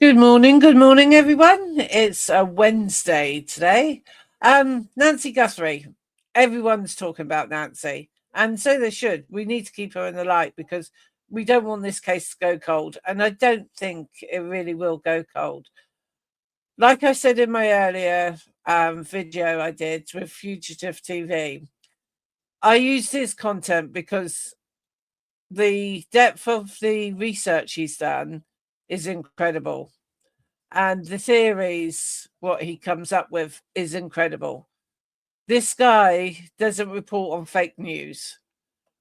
Good morning, everyone. It's a Wednesday today. Nancy Guthrie. Everyone's talking about Nancy, and so they should. We need to keep her in the light because we don't want this case to go cold, and I don't think it really will go cold. Like I said in my earlier video I did with Fugitive TV, I used his content because the depth of the research he's done is incredible. And the theories, what he comes up with, is incredible. This guy doesn't report on fake news.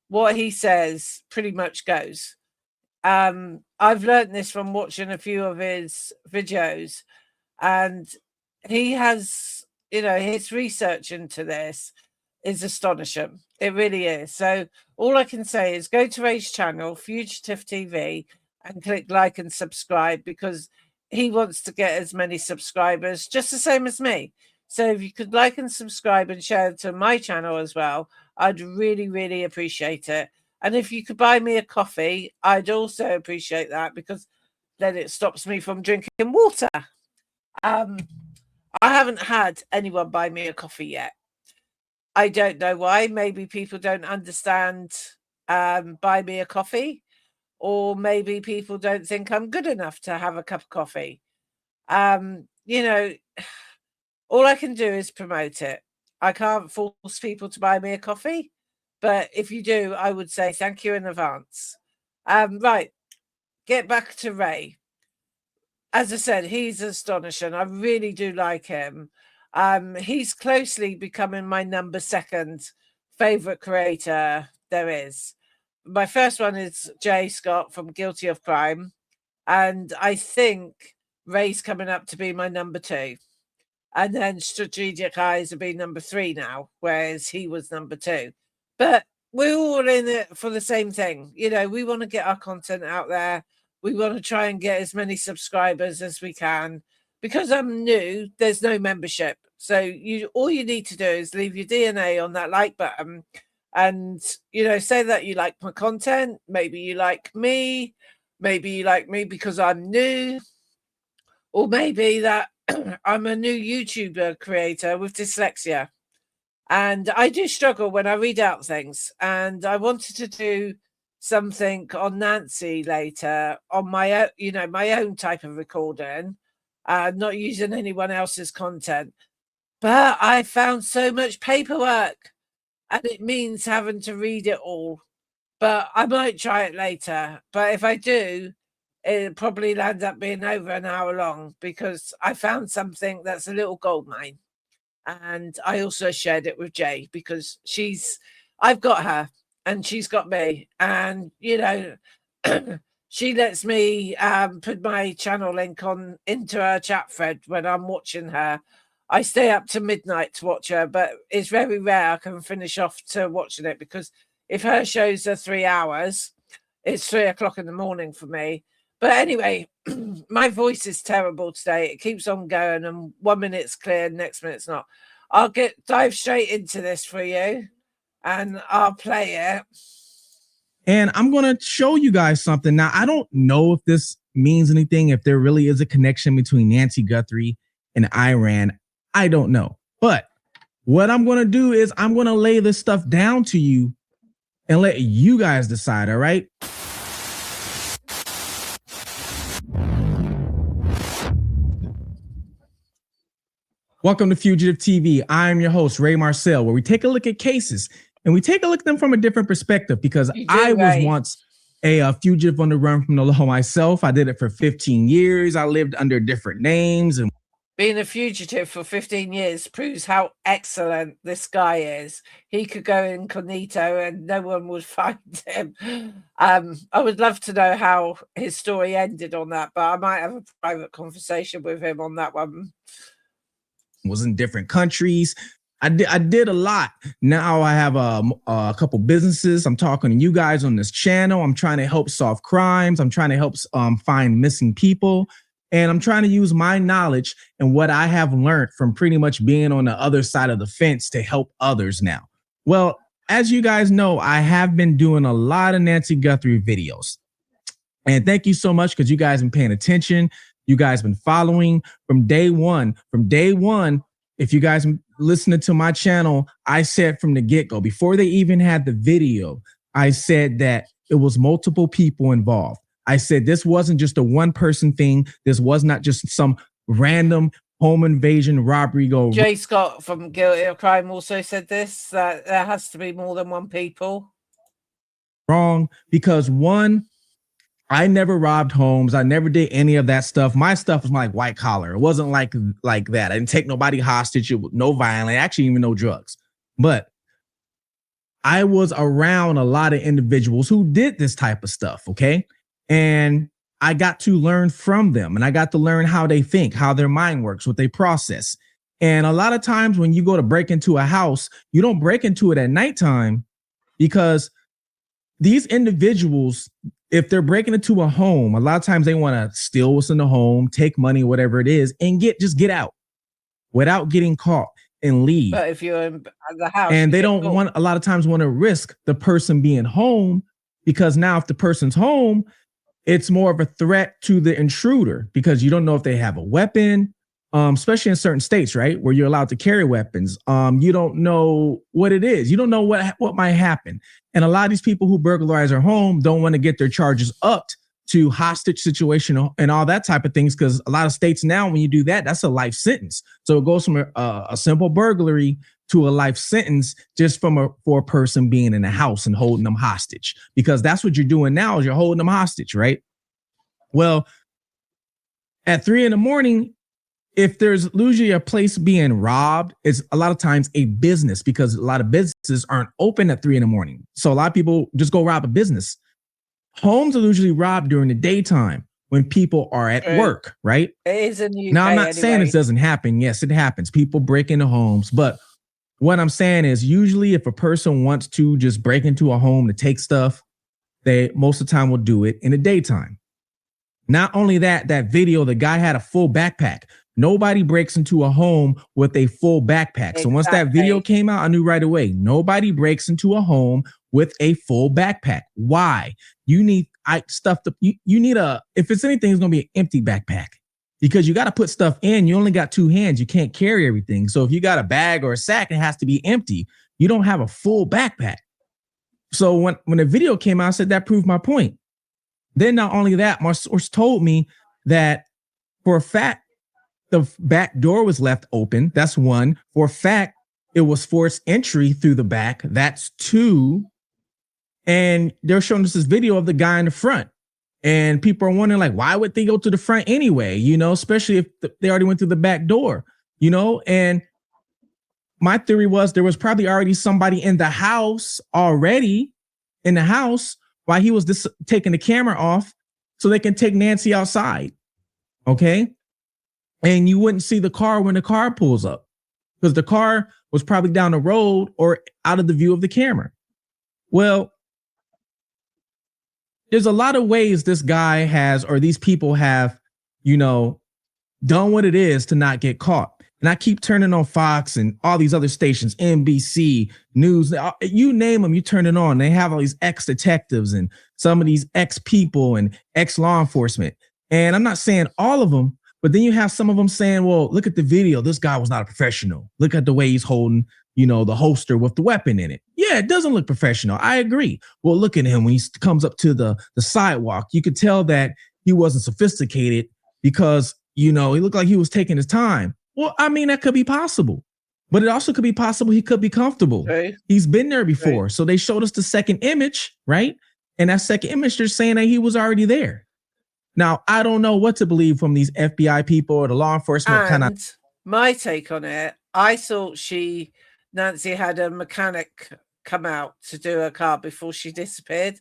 What he says pretty much goes. I've learned this from watching a few of his videos, and he has, his research into this is astonishing. It really is. So all I can say is go to Ray's channel, Fugitive TV, and click like and subscribe because he wants to get as many subscribers, just the same as me. So if you could like and subscribe and share it to my channel as well, I'd really, really appreciate it. And if you could buy me a coffee, I'd also appreciate that because then it stops me from drinking water. I haven't had anyone buy me a coffee yet. I don't know why. Maybe people don't understand buy me a coffee, or maybe people don't think I'm good enough to have a cup of coffee. You know, all I can do is promote it. I can't force people to buy me a coffee, but if you do, I would say thank you in advance. Right, get back to Ray. As I said, he's astonishing. I really do like him. He's closely becoming my number second favorite creator there is. My first one is Jay Scott from Guilty of Crime, and I think Ray's coming up to be my number two. And then Strategic Eyes will be number three now, whereas he was number two. But we're all in it for the same thing. We want to get our content out there. We want to try and get as many subscribers as we can. Because I'm new, there's no membership. So all you need to do is leave your DNA on that like button and, say that you like my content. Maybe you like me. Maybe you like me because I'm new. Or maybe that I'm a new YouTuber creator with dyslexia. And I do struggle when I read out things. And I wanted to do something on Nancy later on my own, my own type of recording, not using anyone else's content. But I found so much paperwork and it means having to read it all. But I might try it later. But if I do, it'll probably end up being over an hour long because I found something that's a little gold mine. And I also shared it with Jay because I've got her and she's got me. And, she lets me put my channel link into her chat thread when I'm watching her. I stay up to midnight to watch her, but it's very rare I can finish off to watching it because if her shows are 3 hours, it's 3 o'clock in the morning for me. But anyway, my voice is terrible today. It keeps on going, and 1 minute's clear, next minute's not. I'll dive straight into this for you, and I'll play it. And I'm going to show you guys something. Now, I don't know if this means anything, if there really is a connection between Nancy Guthrie and Iran. I don't know. But what I'm going to do is I'm going to lay this stuff down to you and let you guys decide, all right? Welcome to Fugitive TV. I'm your host, Ray Marcel, where we take a look at cases and we take a look at them from a different perspective because I was once a fugitive on the run from the law myself. I did it for 15 years. I lived under different names. And being a fugitive for 15 years proves how excellent this guy is. He could go incognito and no one would find him. I would love to know how his story ended on that, but I might have a private conversation with him on that one. Was in different countries. I did a lot. Now I have a couple businesses. I'm talking to you guys on this channel. I'm trying to help solve crimes. I'm trying to help find missing people. And I'm trying to use my knowledge and what I have learned from pretty much being on the other side of the fence to help others now. Well, as you guys know, I have been doing a lot of Nancy Guthrie videos. And thank you so much because you guys have been paying attention. You guys been following from day one. From day one, if you guys listening to my channel, I said from the get-go, before they even had the video, I said that it was multiple people involved. I said this wasn't just a one-person thing. This was not just some random home invasion robbery go. Jay Scott from Guilty of Crime also said this, that there has to be more than one people. Wrong, because one, I never robbed homes. I never did any of that stuff. My stuff was like white collar. It wasn't like that. I didn't take nobody hostage. It was no violence, actually even no drugs. But I was around a lot of individuals who did this type of stuff, okay? And I got to learn from them, and I got to learn how they think, how their mind works, what they process. And a lot of times when you go to break into a house, you don't break into it at nighttime, because these individuals, if they're breaking into a home, a lot of times they want to steal what's in the home, take money, whatever it is, and get out without getting caught and leave. But if you're in the house, and they don't want, a lot of times want to risk the person being home, because now if the person's home, it's more of a threat to the intruder, because you don't know if they have a weapon, especially in certain states, right, where you're allowed to carry weapons. You don't know what it is. You don't know what might happen. And a lot of these people who burglarize their home don't want to get their charges upped to hostage situation and all that type of things, because a lot of states now, when you do that, that's a life sentence. So it goes from a simple burglary to a life sentence just for a person being in a house and holding them hostage, because that's what you're doing now, is you're holding them hostage, right? Well, at 3 a.m, if there's usually a place being robbed, it's a lot of times a business, because a lot of businesses aren't open at 3 a.m. So a lot of people just go rob a business. Homes are usually robbed during the daytime when people are at work, right? It is in the UK. Now, I'm not saying this doesn't happen. Yes, it happens. People break into homes. But what I'm saying is, usually if a person wants to just break into a home to take stuff, they most of the time will do it in the daytime. Not only that, that video, the guy had a full backpack. Nobody breaks into a home with a full backpack. Exactly. So once that video came out, I knew right away, nobody breaks into a home with a full backpack. Why? You need stuff to, you need if it's anything, it's going to be an empty backpack, because you got to put stuff in. You only got 2 hands. You can't carry everything. So if you got a bag or a sack, it has to be empty. You don't have a full backpack. So when the video came out, I said that proved my point. Then not only that, my source told me that for a fact, the back door was left open. That's one. For a fact, it was forced entry through the back. That's 2. And they're showing us this video of the guy in the front. And people are wondering, like, why would they go to the front anyway? You know, especially if they already went through the back door, you know? And my theory was there was probably already somebody in the house while he was just taking the camera off so they can take Nancy outside. Okay. And you wouldn't see the car when the car pulls up, because the car was probably down the road or out of the view of the camera. Well, there's a lot of ways this guy has, or these people have, you know, done what it is to not get caught. And I keep turning on Fox and all these other stations, NBC News, you name them, you turn it on. They have all these ex-detectives and some of these ex-people and ex-law enforcement. And I'm not saying all of them, but then you have some of them saying, well, look at the video. This guy was not a professional. Look at the way he's holding, you know, the holster with the weapon in it. Yeah, it doesn't look professional. I agree. Well, look at him when he comes up to the sidewalk. You could tell that he wasn't sophisticated, because, you know, he looked like he was taking his time. Well, I mean, that could be possible, but it also could be possible he could be comfortable. Okay. He's been there before. Right. So they showed us the second image, right? And that second image, they're saying that he was already there. Now, I don't know what to believe from these FBI people or the law enforcement kind of. My take on it, I thought Nancy had a mechanic come out to do her car before she disappeared.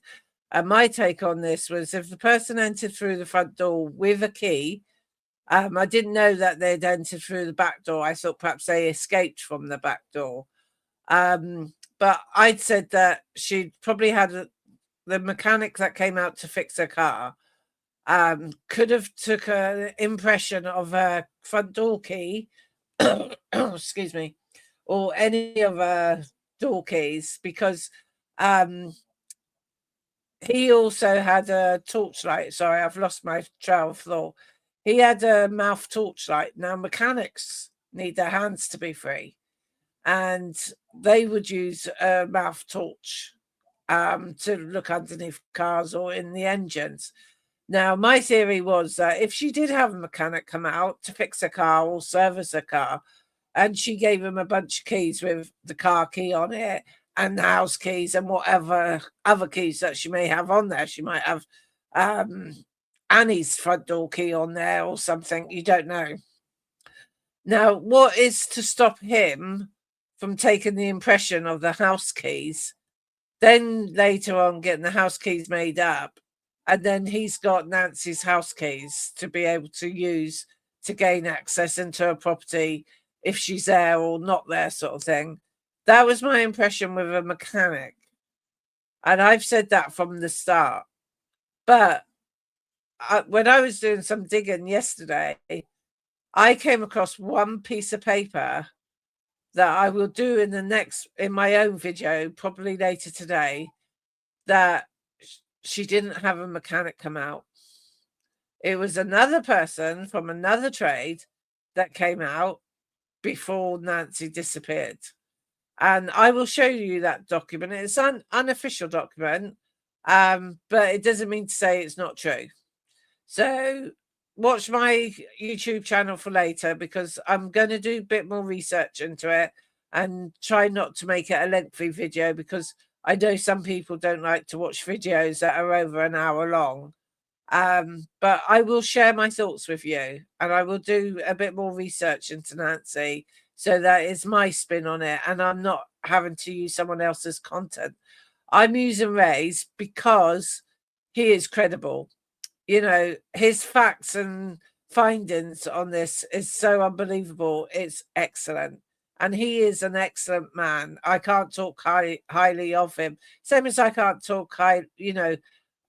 And my take on this was, if the person entered through the front door with a key, I didn't know that they'd entered through the back door. I thought perhaps they escaped from the back door. But I'd said that she'd probably had the mechanic that came out to fix her car could have took an impression of her front door key, excuse me, or any of her door keys, because he also had a torchlight. Sorry, I've lost my trail of thought. he had a mouth torchlight. Now mechanics need their hands to be free, and they would use a mouth torch to look underneath cars or in the engines. Now, my theory was that if she did have a mechanic come out to fix a car or service a car, and she gave him a bunch of keys with the car key on it and the house keys and whatever other keys that she may have on there, she might have Annie's front door key on there or something. You don't know. Now, what is to stop him from taking the impression of the house keys, then later on getting the house keys made up, and then he's got Nancy's house keys to be able to use to gain access into a property if she's there or not there, sort of thing. That was my impression with a mechanic. And I've said that from the start. But when I was doing some digging yesterday, I came across one piece of paper that I will do in my own video, probably later today, that she didn't have a mechanic come out. It was another person from another trade that came out before Nancy disappeared. And I will show you that document. It's an unofficial document, but it doesn't mean to say it's not true. So watch my YouTube channel for later, because I'm going to do a bit more research into it and try not to make it a lengthy video, because I know some people don't like to watch videos that are over an hour long. But I will share my thoughts with you, and I will do a bit more research into Nancy, so that is my spin on it, and I'm not having to use someone else's content. I'm using Ray's because he is credible. You know, his facts and findings on this is so unbelievable. It's excellent. And he is an excellent man. I can't talk highly of him. Same as I can't talk high,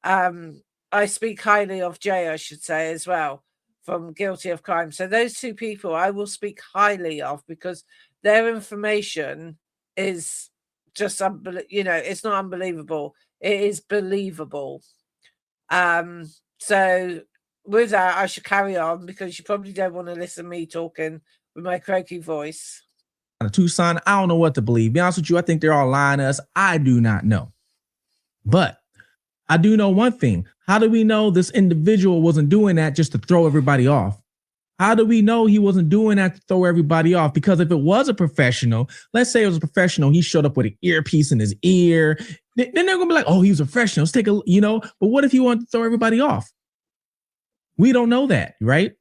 I speak highly of Jay, I should say, as well, from Guilty of Crime. So those two people I will speak highly of, because their information is just it's not unbelievable. It is believable. So with that, I should carry on, because you probably don't want to listen to me talking with my croaky voice. Tucson, I don't know what to believe. Be honest with you, I think they're all lying to us. I do not know. But I do know one thing. How do we know this individual wasn't doing that just to throw everybody off? How do we know he wasn't doing that to throw everybody off? Because if it was a professional, let's say it was a professional, he showed up with an earpiece in his ear, then they're going to be like, oh, he was a professional. Let's take but what if he wanted to throw everybody off? We don't know that, right?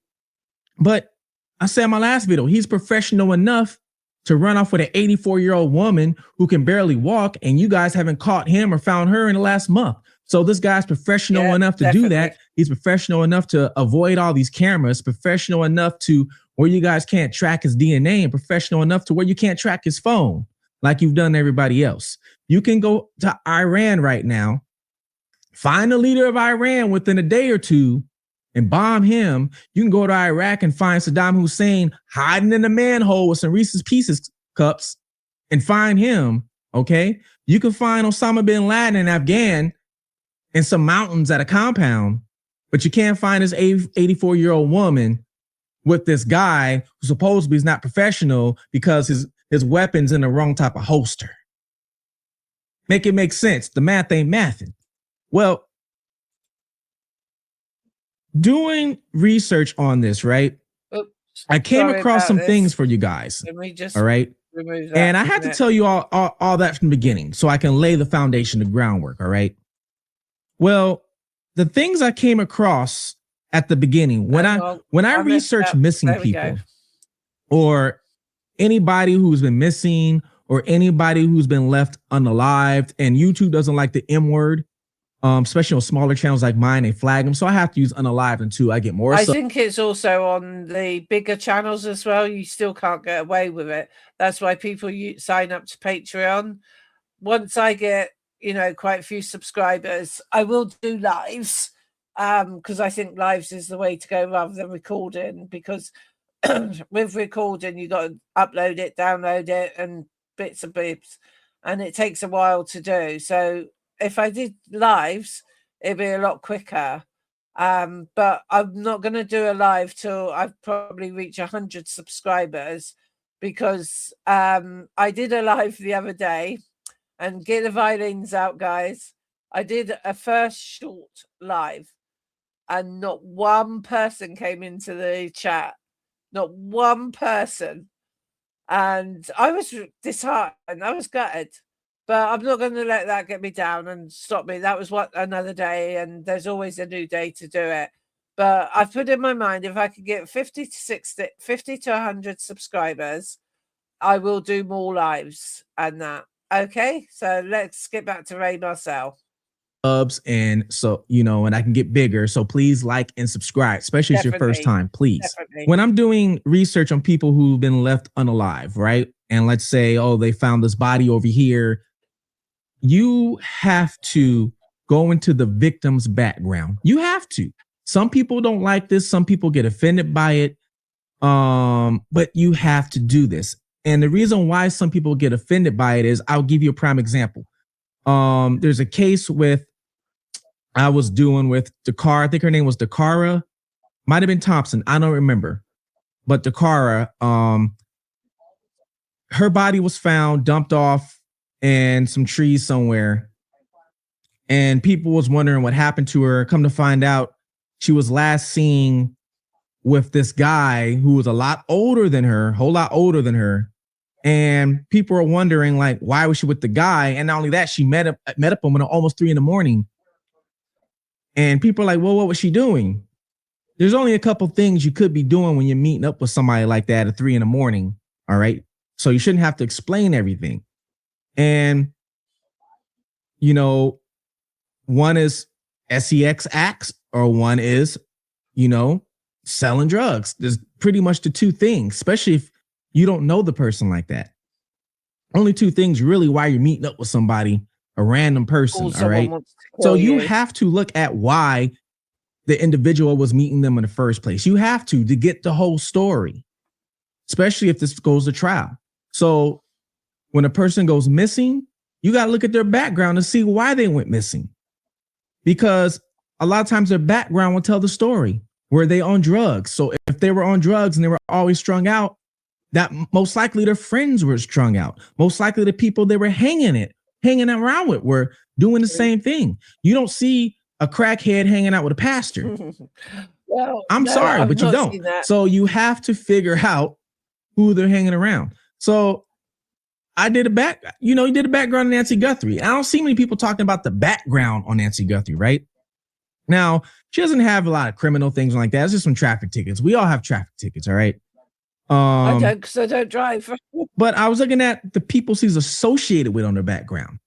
But I said in my last video, he's professional enough to run off with an 84-year-old woman who can barely walk, and you guys haven't caught him or found her in the last month. So this guy's professional enough to do that. He's professional enough to avoid all these cameras, professional enough to where you guys can't track his DNA, and professional enough to where you can't track his phone like you've done everybody else. You can go to Iran right now, find the leader of Iran within a day or two, and bomb him. You can go to Iraq and find Saddam Hussein hiding in a manhole with some Reese's Pieces cups and find him, okay? You can find Osama bin Laden in Afghan in some mountains at a compound, but you can't find this 84-year-old woman with this guy who supposedly is not professional because his weapon's in the wrong type of holster. Make it make sense. The math ain't mathing. Well, doing research on this, right? Oops, I came across some things for you guys. Let me just all right. Remove that, and I had to tell you all that from the beginning so I can lay the foundation, the groundwork. All right. Well, the things I came across at the beginning when I research missing people or anybody who's been missing or anybody who's been left unalived, and YouTube doesn't like the M word. Especially on smaller channels like mine, they flag them. So I have to use unalive until I get more. I think it's also on the bigger channels as well. You still can't get away with it. That's why people sign up to Patreon. Once I get, quite a few subscribers, I will do lives, because I think lives is the way to go rather than recording, because with recording, you got to upload it, download it, and bits and bits, and it takes a while to do. So if I did lives, it'd be a lot quicker. But I'm not going to do a live till I've probably reached 100 subscribers, because I did a live the other day, and get the violins out, guys. I did a first short live, and not one person came into the chat. Not one person. And I was disheartened. I was gutted. But I'm not going to let that get me down and stop me. That was what another day, and there's always a new day to do it. But I've put in my mind, if I could get 50 to 60, 50 to 100 subscribers, I will do more lives and that. Okay, so let's get back to Ray Marcel. And so, and I can get bigger. So please like and subscribe, especially if it's your first time, please. Definitely. When I'm doing research on people who've been left unalive, right? And let's say, oh, they found this body over here. You have to go into the victim's background. You have to. Some people don't like this. Some people get offended by it. But you have to do this. And the reason why some people get offended by it is, I'll give you a prime example. There's a case I was doing with Dakara. I think her name was Dakara. Might have been Thompson. I don't remember. But Dakara, her body was found dumped off in some trees somewhere. And people was wondering what happened to her. Come to find out, she was last seen with this guy who was a lot older than her, a whole lot older than her. And people are wondering, like, why was she with the guy? And not only that, she met up with him at almost 3 a.m. And people are like, well, what was she doing? There's only a couple things you could be doing when you're meeting up with somebody like that at 3 a.m. All right. So you shouldn't have to explain everything. And, one is sex acts, or one is, selling drugs. There's pretty much the two things, especially if you don't know the person like that. Only two things really why you're meeting up with somebody, a random person. All right. So you have to look at why the individual was meeting them in the first place. You have to get the whole story, especially if this goes to trial. So when a person goes missing, you got to look at their background to see why they went missing. Because a lot of times their background will tell the story. Were they on drugs? So if they were on drugs and they were always strung out, that most likely their friends were strung out. Most likely the people they were hanging around with were doing the same thing. You don't see a crackhead hanging out with a pastor. Well, I'm sorry, but you don't. So you have to figure out who they're hanging around. So I did you did a background on Nancy Guthrie. I don't see many people talking about the background on Nancy Guthrie, right? Now, she doesn't have a lot of criminal things like that. It's just some traffic tickets. We all have traffic tickets, all right? I don't, because I don't drive. But I was looking at the people she's associated with on her background.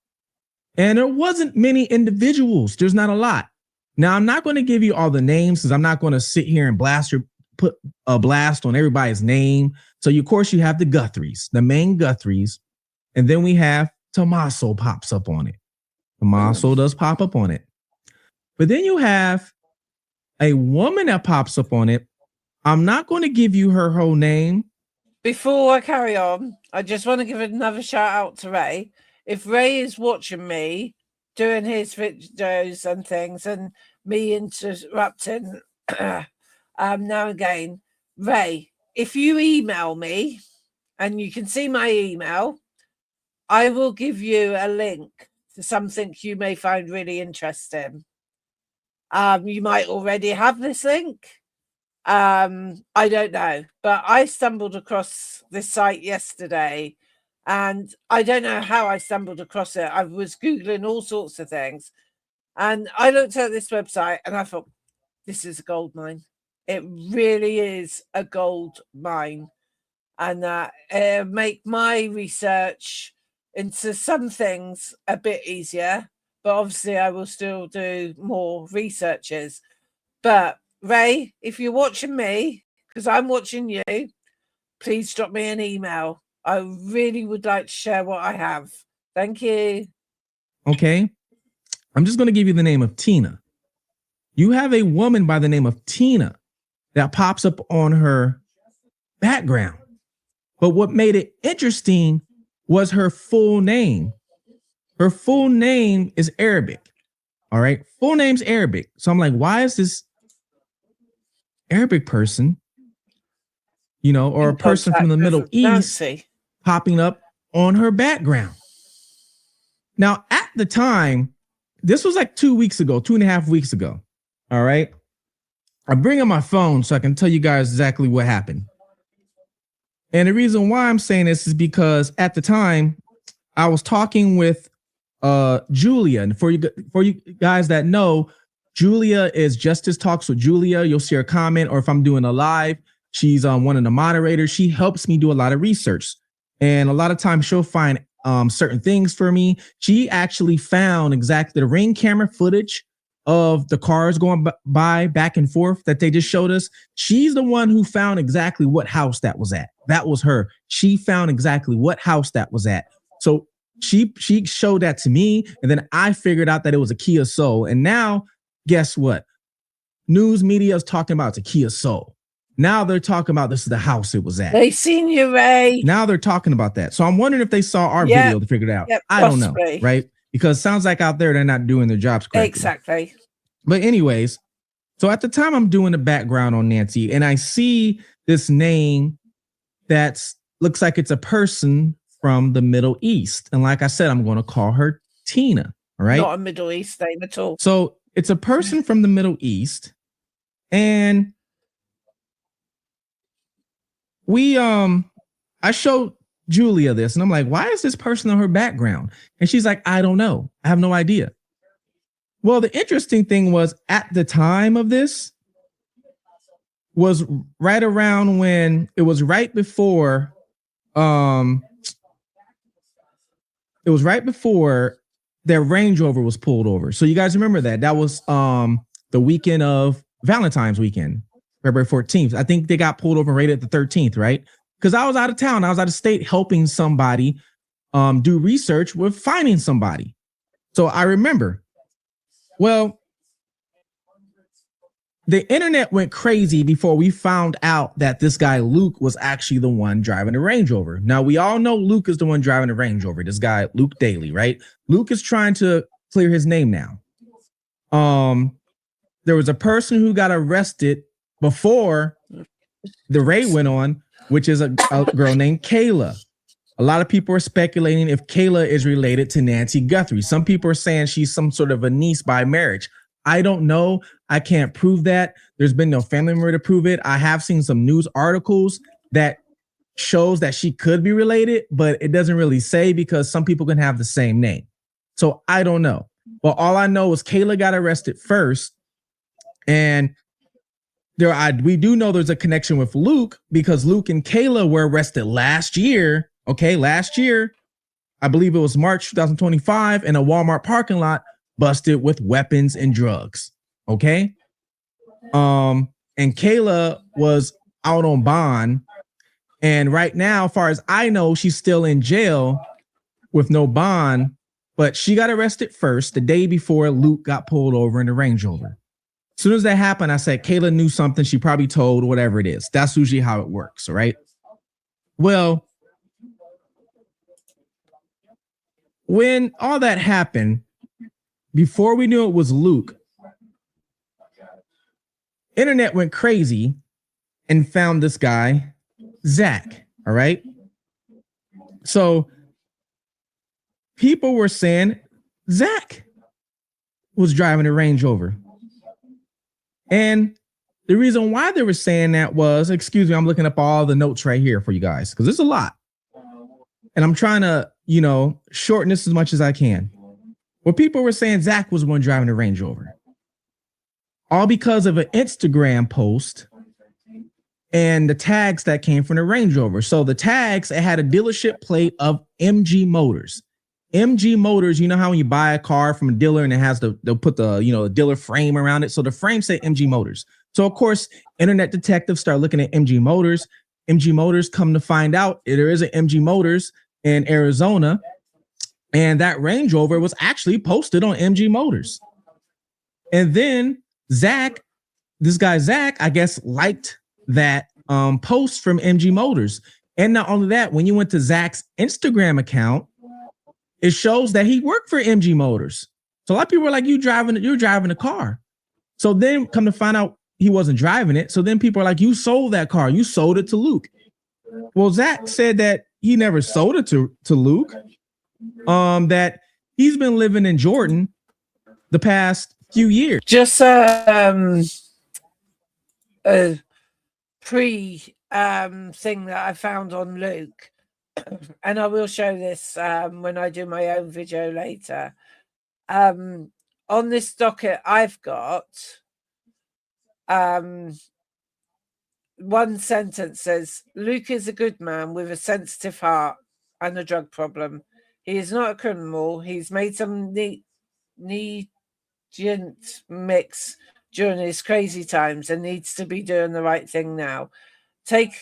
And there wasn't many individuals. There's not a lot. Now, I'm not going to give you all the names because I'm not going to sit here and put a blast on everybody's name. So, of course, you have the Guthries, the main Guthries. And then we have Tommaso pops up on it. Tommaso does pop up on it. But then you have a woman that pops up on it. I'm not going to give you her whole name. Before I carry on, I just want to give another shout out to Ray. If Ray is watching me doing his videos and things and me interrupting now and again, Ray, if you email me and you can see my email, I will give you a link to something you may find really interesting. You might already have this link. I don't know, but I stumbled across this site yesterday, and I don't know how I stumbled across it. I was Googling all sorts of things, and I looked at this website and I thought, this is a gold mine. It really is a gold mine, and make my research into some things a bit easier, but obviously I will still do more researches. But Ray, if you're watching me, because I'm watching you, please drop me an email. I really would like to share what I have. Thank you. Okay. I'm just going to give you the name of Tina. You have a woman by the name of Tina that pops up on her background. But what made it interesting was her full name. Her full name is Arabic. All right. Full name's Arabic. So I'm like, why is this Arabic person, you know, or a person from the Middle East popping up on her background. Now, at the time, this was like 2 weeks ago, 2.5 weeks ago. All right. I bring up my phone so I can tell you guys exactly what happened. And the reason why I'm saying this is because at the time I was talking with Julia. And for you guys that know, Julia is Justice Talks with Julia. You'll see her comment, or if I'm doing a live, she's one of the moderators. She helps me do a lot of research. And a lot of times she'll find certain things for me. She actually found exactly the Ring camera footage of the cars going by back and forth that they just showed us. She's the one who found exactly what house that was at. That was her. She found exactly what house that was at. So she showed that to me, and then I figured out that it was a Kia Soul. And now, guess what? News media is talking about it's a Kia Soul. Now they're talking about this is the house it was at. They seen you, Ray. Now they're talking about that. So I'm wondering if they saw our video to figure it out. I don't know, right? Because it sounds like out there they're not doing their jobs correctly. Exactly. But anyways, so at the time I'm doing the background on Nancy, and I see this name that's looks like it's a person from the Middle East. And like I said, I'm going to call her Tina. All right. Not a Middle East name at all. So it's a person from the Middle East. And I showed Julia this, and I'm like, why is this person on her background? And she's like, I don't know. I have no idea. Well, the interesting thing was at the time of this was right around when it was right before their Range Rover was pulled over. So you guys remember that? That was the weekend of Valentine's weekend, February 14th. I think they got pulled over right at the 13th, right? Because I was out of town. I was out of state helping somebody do research with finding somebody. So I remember. Well, the internet went crazy before we found out that this guy, Luke, was actually the one driving the Range Rover. Now, we all know Luke is the one driving the Range Rover. This guy, Luke Daly, right? Luke is trying to clear his name now. There was a person who got arrested before the raid went on, which is a girl named Kayla. A lot of people are speculating if Kayla is related to Nancy Guthrie. Some people are saying she's some sort of a niece by marriage. I don't know. I can't prove that. There's been no family member to prove it. I have seen some news articles that shows that she could be related, but it doesn't really say because some people can have the same name. So I don't know. But all I know is Kayla got arrested first. And we do know there's a connection with Luke because Luke and Kayla were arrested last year. Okay, last year, I believe it was March 2025, in a Walmart parking lot, busted with weapons and drugs. Okay. And Kayla was out on bond. And right now, as far as I know, she's still in jail with no bond, but she got arrested first the day before Luke got pulled over in the Range Rover. As soon as that happened, I said, Kayla knew something. She probably told, whatever it is. That's usually how it works. All right. Well, when all that happened, before we knew it was Luke, internet went crazy and found this guy, Zach. All right. So people were saying Zach was driving a Range Rover. And the reason why they were saying that was, excuse me, I'm looking up all the notes right here for you guys, because there's a lot. And I'm trying to, shorten this as much as I can. Well, people were saying Zach was the one driving the Range Rover. All because of an Instagram post and the tags that came from the Range Rover. So the tags, it had a dealership plate of MG Motors. MG Motors, you know how when you buy a car from a dealer and it has they'll put the, the dealer frame around it. So the frame said MG Motors. So of course, internet detectives start looking at MG Motors. MG Motors, come to find out there is an MG Motors in Arizona. And that Range Rover was actually posted on MG Motors. And then Zach, this guy Zach, I guess, liked that post from MG Motors. And not only that, when you went to Zach's Instagram account, it shows that he worked for MG Motors. So a lot of people were like, you're driving a car. So then come to find out, he wasn't driving it. So then people are like, you sold that car. You sold it to Luke. Well, Zach said that he never sold it to Luke. That he's been living in Jordan the past few years. Just a pre thing that I found on Luke, and I will show this when I do my own video later. On this docket I've got, one sentence says, Luke is a good man with a sensitive heart and a drug problem. He is not a criminal. He's made some negligent mix during his crazy times and needs to be doing the right thing now. Take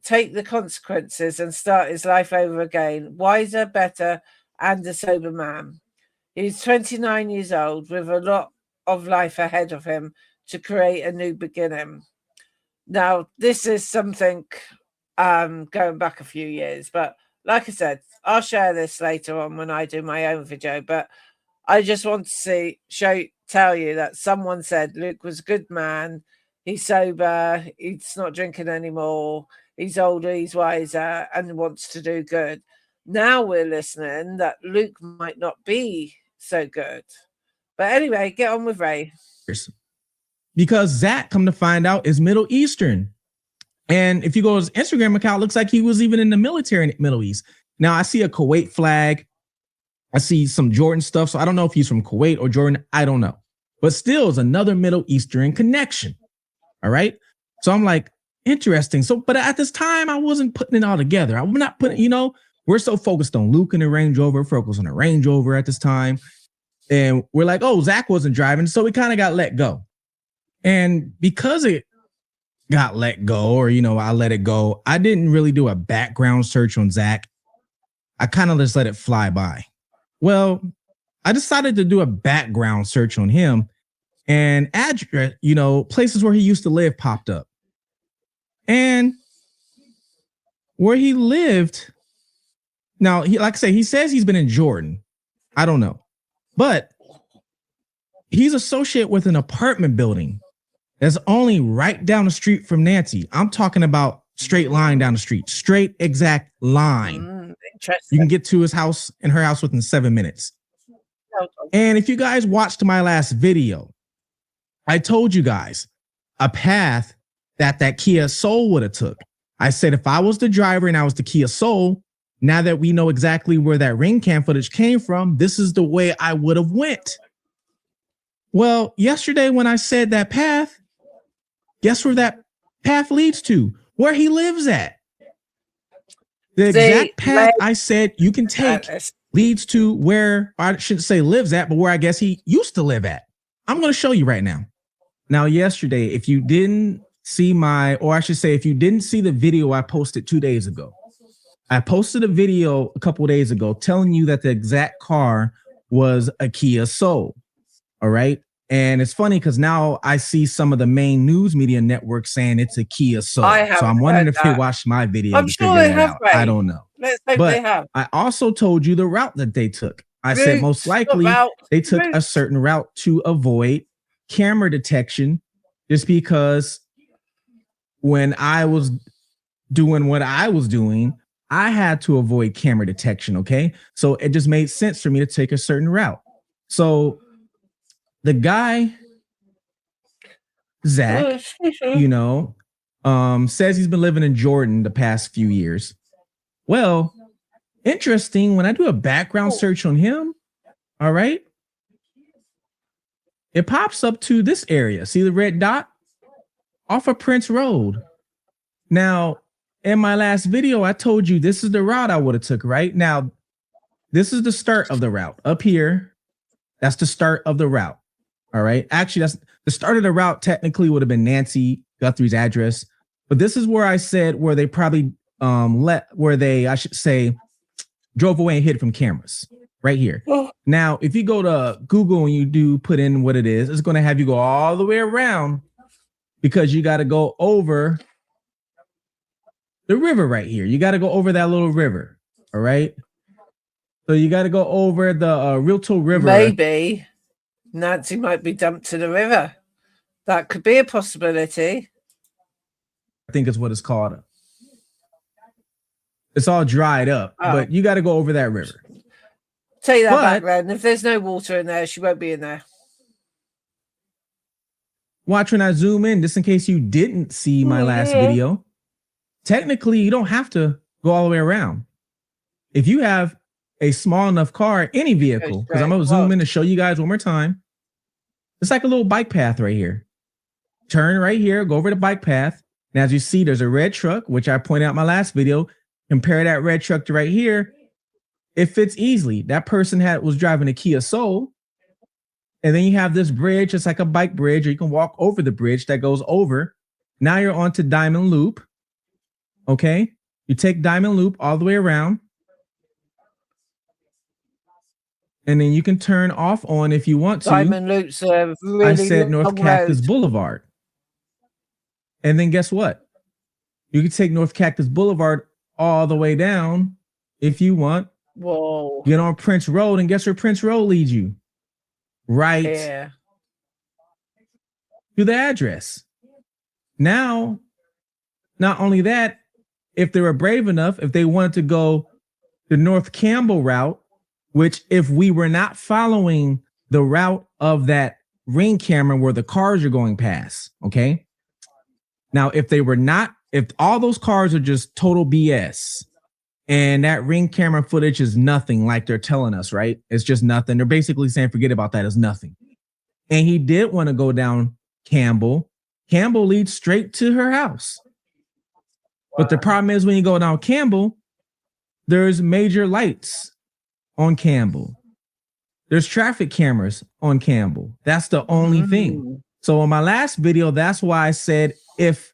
the consequences and start his life over again. Wiser, better, and a sober man. He's 29 years old with a lot of life ahead of him to create a new beginning. Now, this is something going back a few years, but like I said, I'll share this later on when I do my own video. But I just want to tell you that someone said Luke was a good man. He's sober. He's not drinking anymore. He's older. He's wiser and wants to do good. Now we're listening that Luke might not be so good. But anyway, get on with Ray. Because Zach, come to find out, is Middle Eastern. And if you go to his Instagram account, it looks like he was even in the military in the Middle East. Now, I see a Kuwait flag. I see some Jordan stuff. So I don't know if he's from Kuwait or Jordan. I don't know. But still, is another Middle Eastern connection. All right. So I'm like, interesting. So, but at this time, I wasn't putting it all together. I'm not putting, we're so focused on Luke and the Range Rover, focused on the Range Rover at this time. And we're like, oh, Zach wasn't driving. So we kind of got let go. And because it got let go, or, I let it go, I didn't really do a background search on Zach. I kind of just let it fly by. Well, I decided to do a background search on him, and address, places where he used to live popped up. And where he lived, now, like I say, he says he's been in Jordan. I don't know. But he's associated with an apartment building that's only right down the street from Nancy. I'm talking about straight line down the street, straight exact line. You can get to his house and her house within 7 minutes. And if you guys watched my last video, I told you guys a path that Kia Soul would have took. I said, if I was the driver and I was the Kia Soul, now that we know exactly where that ring cam footage came from, this is the way I would have went. Well, yesterday when I said that path, guess where that path leads to? Where he lives at. The exact path I said you can take leads to where, I shouldn't say lives at, but where I guess he used to live at. I'm going to show you right now. Now, yesterday, if you didn't see if you didn't see the video I posted 2 days ago, I posted a video a couple of days ago telling you that the exact car was a Kia Soul. All right. And it's funny because now I see some of the main news media networks saying it's a Kia Soul. So I'm wondering if they watched my video. I'm sure they have. I don't know. Let's hope they have. I also told you the route that they took. I said most likely they took a certain route to avoid camera detection, just because when I was doing what I was doing, I had to avoid camera detection. Okay. So it just made sense for me to take a certain route. So the guy, Zach, says he's been living in Jordan the past few years. Well, interesting. When I do a background search on him, all right, it pops up to this area. See the red dot? Off of Prince Road. Now, in my last video, I told you this is the route I would have took, right? Now, this is the start of the route. Up here, that's the start of the route. All right. Actually, that's the start of the route. Technically would have been Nancy Guthrie's address. But this is where I said where they probably I should say, drove away and hid from cameras right here. Oh. Now, if you go to Google and you do put in what it is, it's going to have you go all the way around because you got to go over the river right here. You got to go over that little river. All right. So you got to go over the Rilto River. Maybe Nancy might be dumped to the river. That could be a possibility. I think is what it's called. It's all dried up, but you got to go over that river. Take that back then. If there's no water in there, she won't be in there. Watch when I zoom in, just in case you didn't see my last video. Technically, you don't have to go all the way around. If you have a small enough car, any vehicle, because I'm going to zoom in to show you guys one more time. It's like a little bike path right here. Turn right here, go over the bike path. And as you see, there's a red truck, which I pointed out in my last video. Compare that red truck to right here. It fits easily. That person was driving a Kia Soul. And then you have this bridge. It's like a bike bridge, or you can walk over the bridge that goes over. Now you're onto Diamond Loop. Okay. You take Diamond Loop all the way around. And then you can turn off on if you want to. Diamond Loop's really I said North Cactus Boulevard. And then guess what? You can take North Cactus Boulevard all the way down if you want. Whoa. Get on Prince Road, and guess where Prince Road leads you? Right to the address. Now, not only that, if they were brave enough, if they wanted to go the North Campbell route, which if we were not following the route of that ring camera where the cars are going past, okay? Now, if all those cars are just total BS and that ring camera footage is nothing like they're telling us, right? It's just nothing. They're basically saying, forget about that. It's nothing. And he did want to go down Campbell. Campbell leads straight to her house. Wow. But the problem is when you go down Campbell, there's major lights on Campbell. There's traffic cameras on Campbell. That's the only thing. So in my last video, that's why I said, if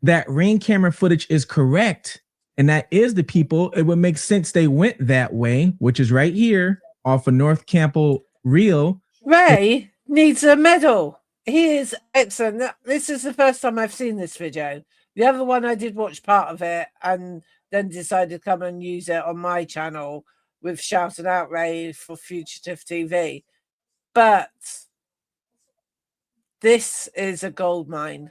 that ring camera footage is correct, and that is the people, it would make sense they went that way, which is right here off of North Campbell Real. Ray needs a medal. He is excellent. This is the first time I've seen this video. The other one, I did watch part of it and then decided to come and use it on my channel with Shouting Out Ray for Fugitive TV. But this is a gold mine.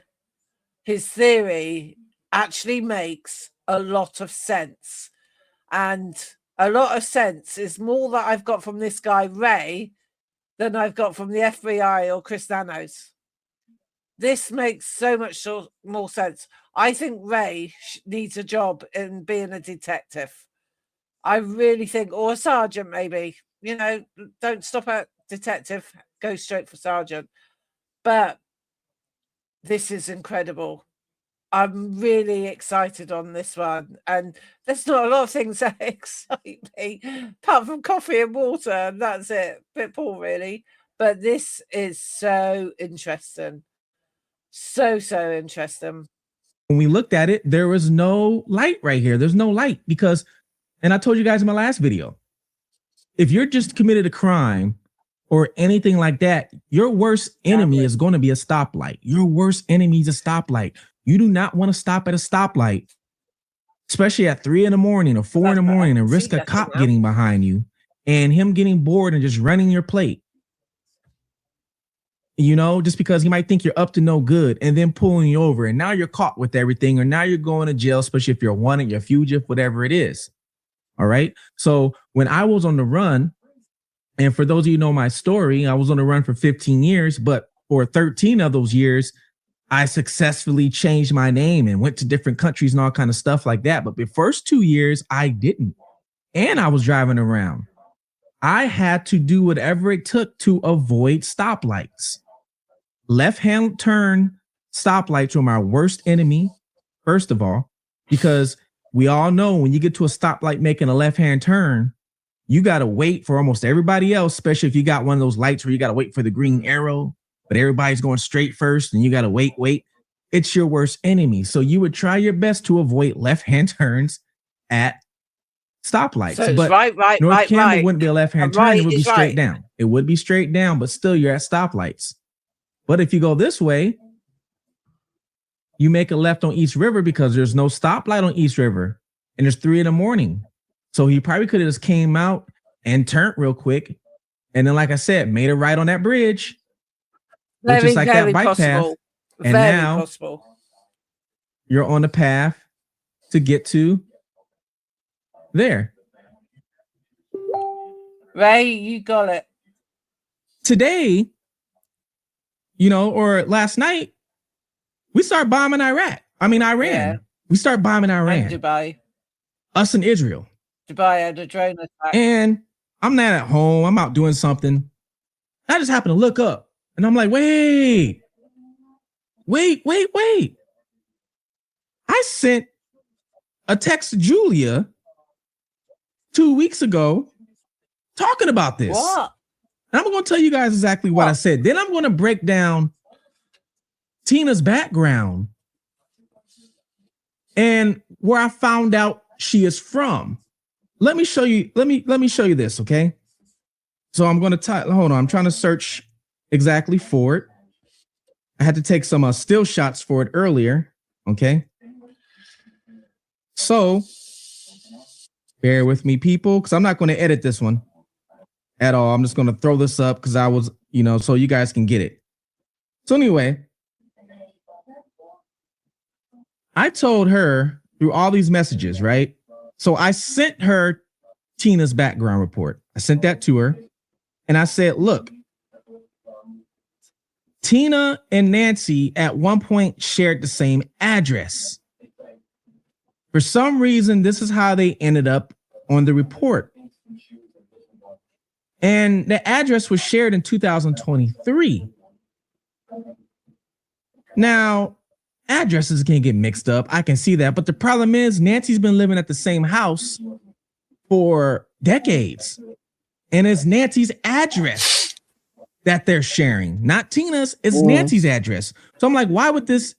His theory actually makes a lot of sense. And a lot of sense is more that I've got from this guy, Ray, than I've got from the FBI or Chris Nanos. This makes so much more sense. I think Ray needs a job in being a detective. I really think, or a sergeant maybe. You know, don't stop at detective, go straight for sergeant. But this is incredible. I'm really excited on this one. And there's not a lot of things that excite me, apart from coffee and water, and that's it. A bit poor, really. But this is so interesting. So interesting. When we looked at it, there was no light right here. There's no light because, and I told you guys in my last video, if you're just committed a crime or anything like that, your worst enemy is going to be a stoplight. Your worst enemy is a stoplight. You do not want to stop at a stoplight, especially at 3 a.m. or 4 a.m. and risk a cop getting behind you and him getting bored and just running your plate. You know, just because he might think you're up to no good and then pulling you over. And now you're caught with everything, or now you're going to jail, especially if you're wanted, you're fugitive, whatever it is. All right. So when I was on the run, and for those of you who know my story, I was on the run for 15 years, but for 13 of those years, I successfully changed my name and went to different countries and all kind of stuff like that. But the first 2 years, I didn't. And I was driving around. I had to do whatever it took to avoid stoplights. Left-hand turn stoplights were my worst enemy, first of all, because we all know when you get to a stoplight making a left-hand turn, you got to wait for almost everybody else, especially if you got one of those lights where you got to wait for the green arrow, but everybody's going straight first and you got to wait. It's your worst enemy. So you would try your best to avoid left-hand turns at stoplights. So but North Campbell wouldn't be a left-hand turn. It would be straight down. It would be straight down, but still you're at stoplights. But if you go this way, you make a left on East River because there's no stoplight on East River and it's 3 a.m. So he probably could have just came out and turned real quick. And then, like I said, made a right on that bridge. which is Very, like that very bike path. possible. And Very now possible. you're on the path to get to there. Ray, you got it. Today, or last night, we start bombing Iran. Yeah. We start bombing Iran. And Dubai. Us and Israel. Dubai had a drone attack. And I'm not at home. I'm out doing something. I just happen to look up. And I'm like, wait. I sent a text to Julia 2 weeks ago talking about this. What? And I'm going to tell you guys exactly what I said. Then I'm going to break down Tina's background and where I found out she is from. Let me show you. Let me show you this, okay? So I'm going to type. Hold on. I'm trying to search exactly for it. I had to take some still shots for it earlier, okay? So bear with me, people, because I'm not going to edit this one at all. I'm just going to throw this up because I was, so you guys can get it. So anyway, I told her through all these messages, right? So I sent her Tina's background report. I sent that to her. And I said, look, Tina and Nancy at one point shared the same address. For some reason, this is how they ended up on the report. And the address was shared in 2023. Now, addresses can get mixed up. I can see that. But the problem is Nancy's been living at the same house for decades. And it's Nancy's address that they're sharing, not Tina's. It's Nancy's address. So I'm like, why would this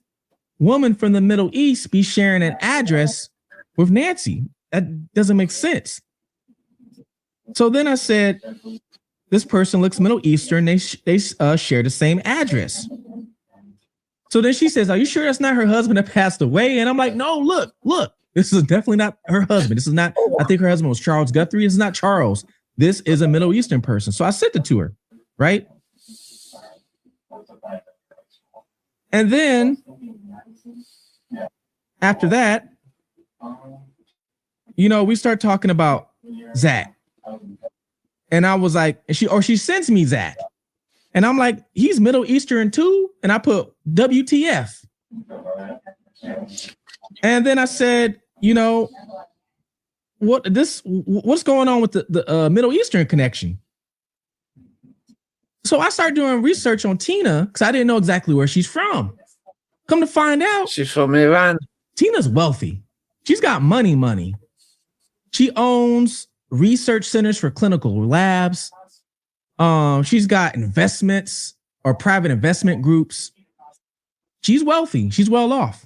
woman from the Middle East be sharing an address with Nancy? That doesn't make sense. So then I said, this person looks Middle Eastern. They share the same address. So then she says, are you sure that's not her husband that passed away? And I'm like, no, look, this is definitely not her husband. This is not, I think her husband was Charles Guthrie. It's not Charles. This is a Middle Eastern person. So I sent it to her, right? And then after that, we start talking about Zach. And I was like, she sends me Zach. And I'm like, he's Middle Eastern too. And I put WTF. And then I said, what's going on with the Middle Eastern connection? So I started doing research on Tina because I didn't know exactly where she's from. Come to find out, she's from Iran. Tina's wealthy. She's got money. She owns research centers for clinical labs. She's got investments or private investment groups. She's wealthy. She's well off.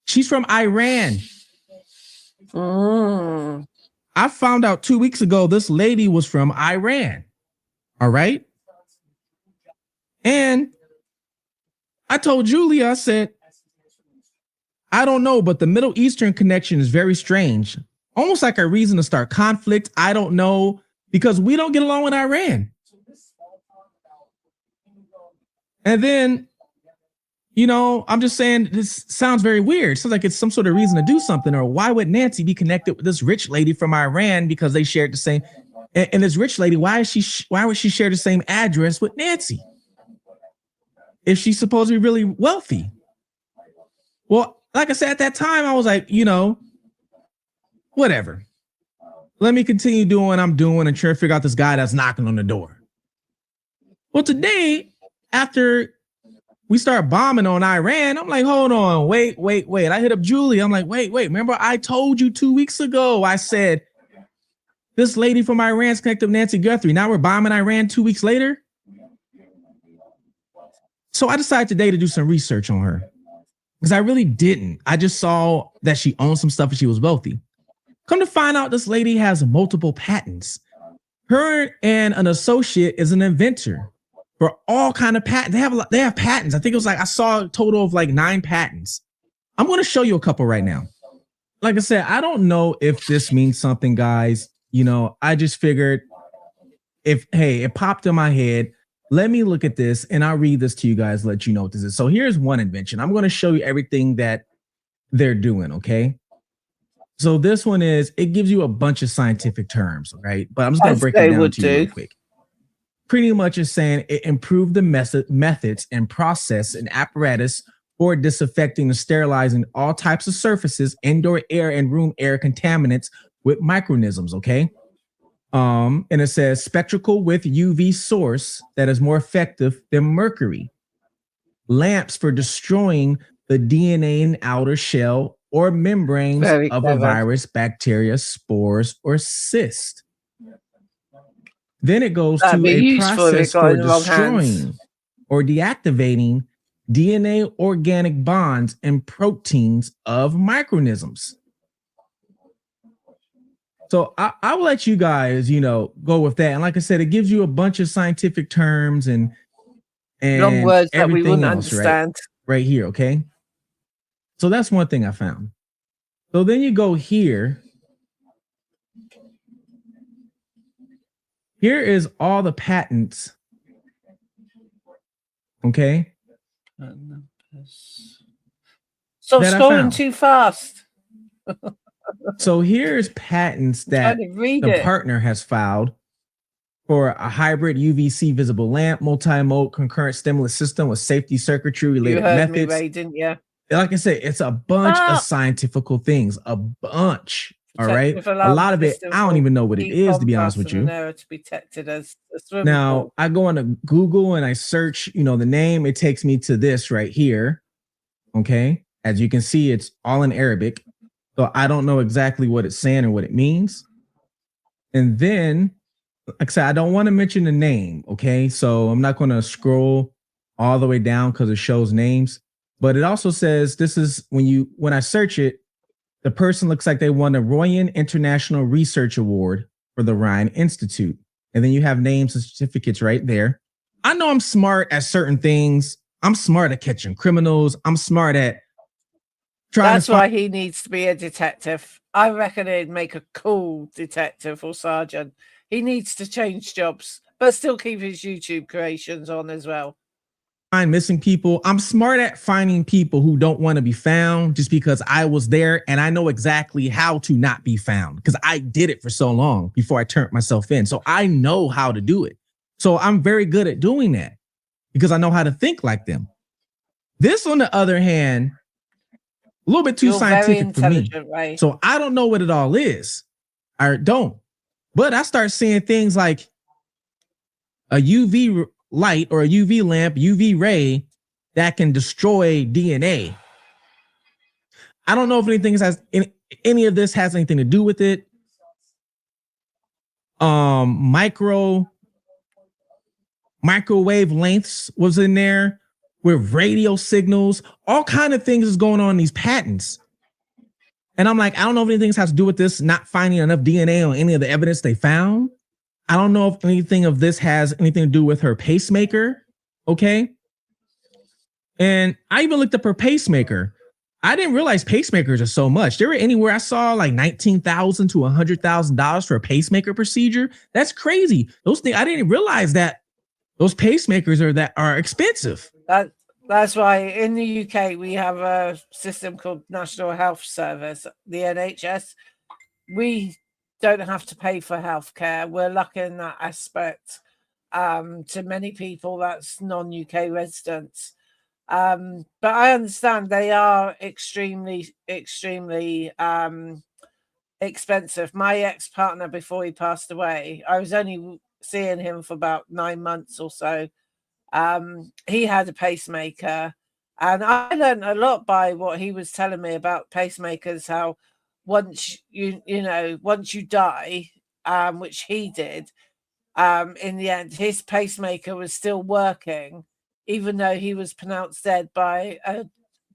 She's from Iran. I found out 2 weeks ago this lady was from Iran. All right. And I told Julia, I said, I don't know, but the Middle Eastern connection is very strange. Almost like a reason to start conflict. I don't know, because we don't get along with Iran. And then, I'm just saying this sounds very weird. Sounds like it's some sort of reason to do something. Or why would Nancy be connected with this rich lady from Iran because they shared the same? And this rich lady, why would she share the same address with Nancy if she's supposed to be really wealthy? Well, like I said, at that time, I was like, whatever. Let me continue doing what I'm doing and try to figure out this guy that's knocking on the door. Well, today, after we start bombing on Iran, I'm like, hold on, wait. I hit up Julie. I'm like, wait. Remember, I told you 2 weeks ago, I said, this lady from Iran's connected with Nancy Guthrie. Now we're bombing Iran 2 weeks later. So I decided today to do some research on her because I really didn't. I just saw that she owned some stuff and she was wealthy. Come to find out, this lady has multiple patents. Her and an associate is an inventor for all kind of patents. They have patents. I think it was I saw a total of 9 patents. I'm going to show you a couple right now. Like I said, I don't know if this means something, guys. I just figured it popped in my head. let me look at this and I'll read this to you guys, let you know what this is. So here's one invention. I'm going to show you everything that they're doing. Okay. So this one is, it gives you a bunch of scientific terms, right? But I'm just going to break it down to you real quick. Pretty much is saying it improved the methods and process and apparatus for disinfecting and sterilizing all types of surfaces, indoor air and room air contaminants with microorganisms. Okay. And it says spectacle with UV source that is more effective than mercury. Lamps for destroying the DNA in outer shell or membranes of a virus, bacteria, spores, or cyst. Then it goes to a process for destroying or deactivating DNA organic bonds and proteins of microorganisms. So I will let you guys, go with that. And like I said, it gives you a bunch of scientific terms and long words that we wouldn't understand. Right here, okay? So that's one thing I found. So then you go here. Here is all the patents. Okay. Stop scrolling too fast. So here's patents that the partner has filed for a hybrid UVC visible lamp, multi-mode concurrent stimulus system with safety circuitry related methods. Me, Ray, didn't you? Like I said, it's a bunch of scientific things, a bunch. All right. A lot of it, I don't even know what it is, to be honest with you. To be detected as now, I go on to Google and I search, the name. It takes me to this right here. Okay. As you can see, it's all in Arabic. So I don't know exactly what it's saying or what it means. And then, like I said, I don't want to mention the name. Okay. So I'm not going to scroll all the way down because it shows names. But it also says this is when I search it, the person looks like they won the Royan International Research Award for the Rhine Institute. And then you have names and certificates right there. I know I'm smart at certain things. I'm smart at catching criminals. I'm smart at trying That's why he needs to be a detective. I reckon he'd make a cool detective or sergeant. He needs to change jobs, but still keep his YouTube creations on as well. Find missing people. I'm smart at finding people who don't want to be found just because I was there and I know exactly how to not be found because I did it for so long before I turned myself in. So I know how to do it. So I'm very good at doing that because I know how to think like them. This, on the other hand, a little bit too scientific for me. Right? So I don't know what it all is. I don't. But I start seeing things like a UV light or a UV lamp, UV ray that can destroy DNA. I don't know if any of this has anything to do with it. Microwave lengths was in there with radio signals, all kind of things is going on in these patents. And I'm like, I don't know if anything has to do with this not finding enough DNA on any of the evidence they found. I don't know if anything of this has anything to do with her pacemaker. Okay. And I even looked up her pacemaker. I didn't realize pacemakers are so much. There were anywhere I saw like $19,000 to $100,000 for a pacemaker procedure. That's crazy. Those things, I didn't realize that those pacemakers are expensive. That's why in the UK we have a system called National Health Service, the NHS. We don't have to pay for healthcare. We're lucky in that aspect. To many people, that's non-UK residents. But I understand they are extremely, extremely expensive. My ex-partner, before he passed away, I was only seeing him for about 9 months or so. He had a pacemaker, and I learned a lot by what he was telling me about pacemakers, how once you die, which he did, in the end, his pacemaker was still working, even though he was pronounced dead by a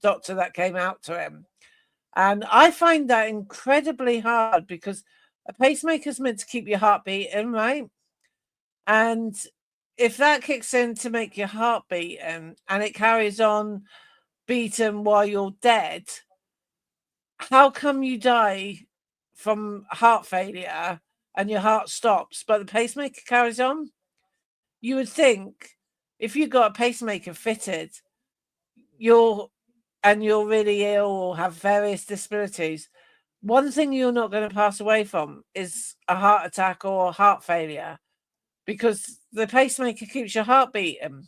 doctor that came out to him. And I find that incredibly hard because a pacemaker is meant to keep your heart beating, right? And if that kicks in to make your heart beating and it carries on beating while you're dead, how come you die from heart failure and your heart stops, but the pacemaker carries on? You would think if you got a pacemaker fitted, you're really ill or have various disabilities, one thing you're not going to pass away from is a heart attack or heart failure, because the pacemaker keeps your heart beating.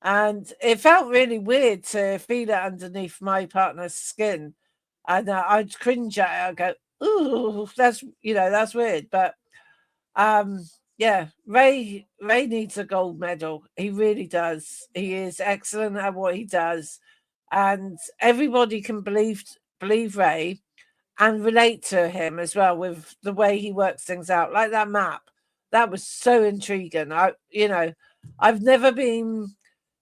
And it felt really weird to feel it underneath my partner's skin. And I'd cringe at it. I'd go, ooh, that's weird. But yeah, Ray needs a gold medal. He really does. He is excellent at what he does. And everybody can believe Ray and relate to him as well with the way he works things out. Like that map. That was so intriguing. I've never been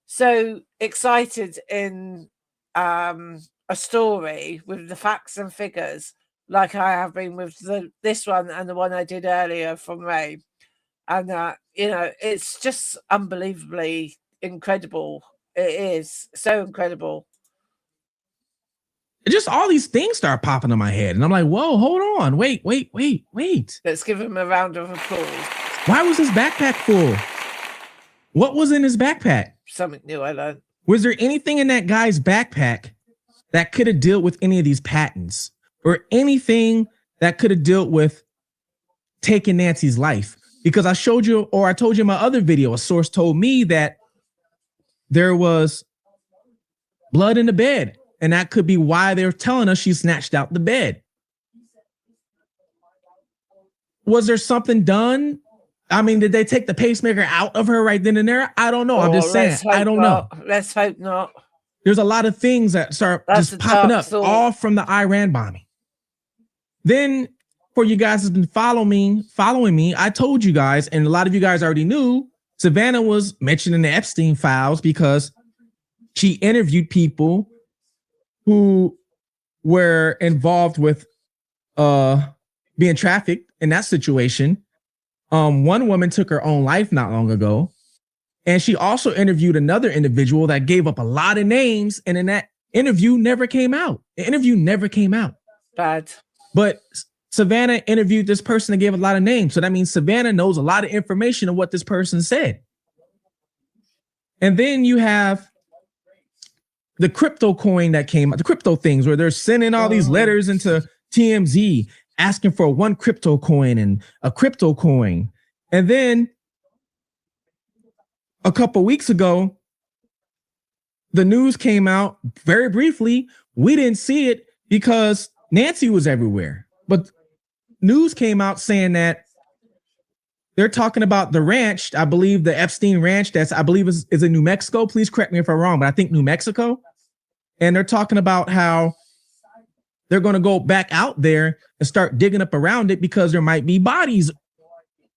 so excited in a story with the facts and figures like I have been with this one and the one I did earlier from Ray. And it's just unbelievably incredible. It is so incredible. Just all these things start popping in my head, and I'm like, whoa, hold on, wait. Let's give him a round of applause. Why was his backpack full? What was in his backpack? Something new I learned. Was there anything in that guy's backpack that could have dealt with any of these patents, or anything that could have dealt with taking Nancy's life? Because I told you in my other video, a source told me that there was blood in the bed, and that could be why they're telling us she snatched out the bed. Was there something done? I mean, did they take the pacemaker out of her right then and there? I don't know. I'm just saying. I don't know. Let's hope not. There's a lot of things that start just popping up, all from the Iran bombing. Then, for you guys who's been following me, I told you guys, and a lot of you guys already knew, Savannah was mentioned in the Epstein files because she interviewed people who were involved with being trafficked in that situation. One woman took her own life not long ago, and she also interviewed another individual that gave up a lot of names, and in that interview never came out. The interview never came out. Bad. But Savannah interviewed this person that gave a lot of names, so that means Savannah knows a lot of information of what this person said. And then you have the crypto coin that came out, the crypto things where they're sending all these letters into TMZ asking for one crypto coin and a crypto coin. And then a couple weeks ago, the news came out very briefly. We didn't see it because Nancy was everywhere. But news came out saying that they're talking about the ranch, I believe the Epstein ranch, I believe is in New Mexico. Please correct me if I'm wrong, but I think New Mexico. And they're talking about how they're going to go back out there and start digging up around it because there might be bodies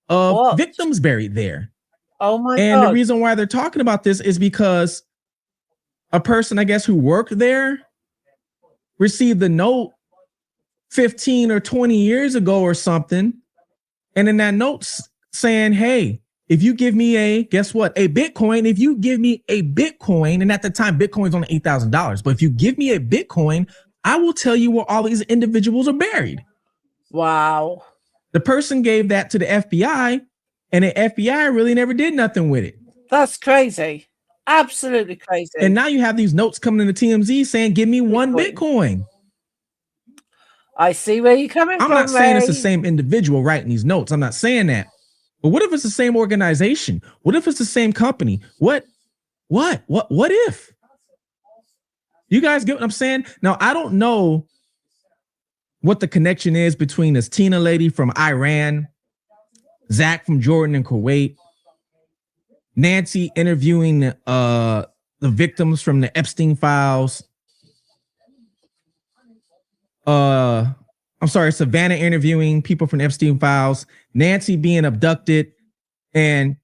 of victims buried there. Oh my God. And the reason why they're talking about this is because a person, I guess, who worked there received the note 15 or 20 years ago or something. And in that note's saying, hey, if you give me a Bitcoin, if you give me a Bitcoin, and at the time, Bitcoin's only $8,000, but if you give me a Bitcoin, I will tell you where all these individuals are buried. Wow. The person gave that to the FBI, and the FBI really never did nothing with it. That's crazy. Absolutely crazy. And now you have these notes coming into TMZ saying, give me one Bitcoin. I see where you're coming from. I'm not saying it's the same individual writing these notes. I'm not saying that. But what if it's the same organization? What if it's the same company? What if? You guys get what I'm saying? Now, I don't know what the connection is between this Tina lady from Iran, Zach from Jordan and Kuwait, Nancy interviewing the victims from the Epstein files. Savannah interviewing people from the Epstein files, Nancy being abducted, and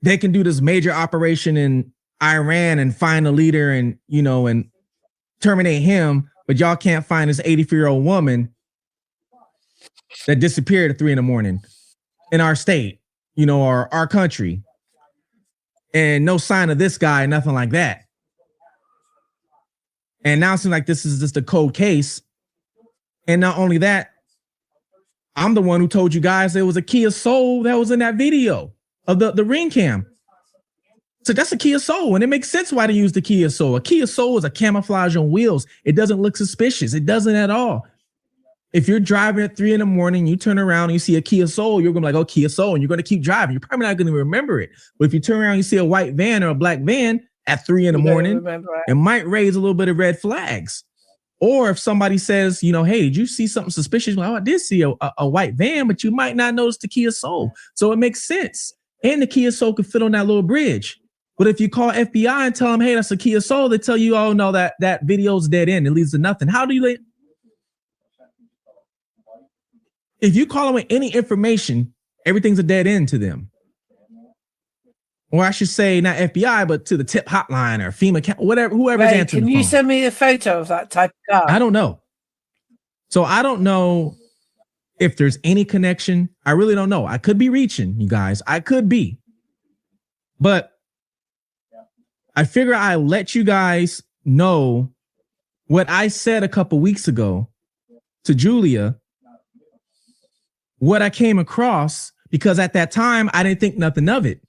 they can do this major operation in Iran and find a leader and terminate him, but y'all can't find this 84-year-old woman that disappeared at 3 a.m. in our state, or our country. And no sign of this guy, nothing like that. And now it seems like this is just a cold case. And not only that, I'm the one who told you guys there was a Kia Soul that was in that video of the ring cam. So that's a Kia Soul, and it makes sense why they use the Kia Soul. A Kia Soul is a camouflage on wheels. It doesn't look suspicious. It doesn't at all. If you're driving at 3 a.m, you turn around and you see a Kia Soul, you're gonna be like, oh, Kia Soul, and you're gonna keep driving. You're probably not gonna remember it. But if you turn around and you see a white van or a black van at 3 a.m, it might raise a little bit of red flags. Or if somebody says, you know, hey, did you see something suspicious? Well, I did see a white van, but you might not notice the Kia Soul. So it makes sense. And the Kia Soul could fit on that little bridge. But if you call FBI and tell them, hey, that's a Kia Soul, they tell you, oh, no, that video's dead end. It leads to nothing. How do you if you call them with any information, everything's a dead end to them. Or I should say, not FBI, but to the tip hotline or FEMA, whatever, whoever's answering. Can you send me a photo of that type of car? I don't know. So I don't know if there's any connection. I really don't know. I could be reaching, you guys. I could be. But I figure I let you guys know what I said a couple weeks ago to Julia, what I came across, because at that time I didn't think nothing of it.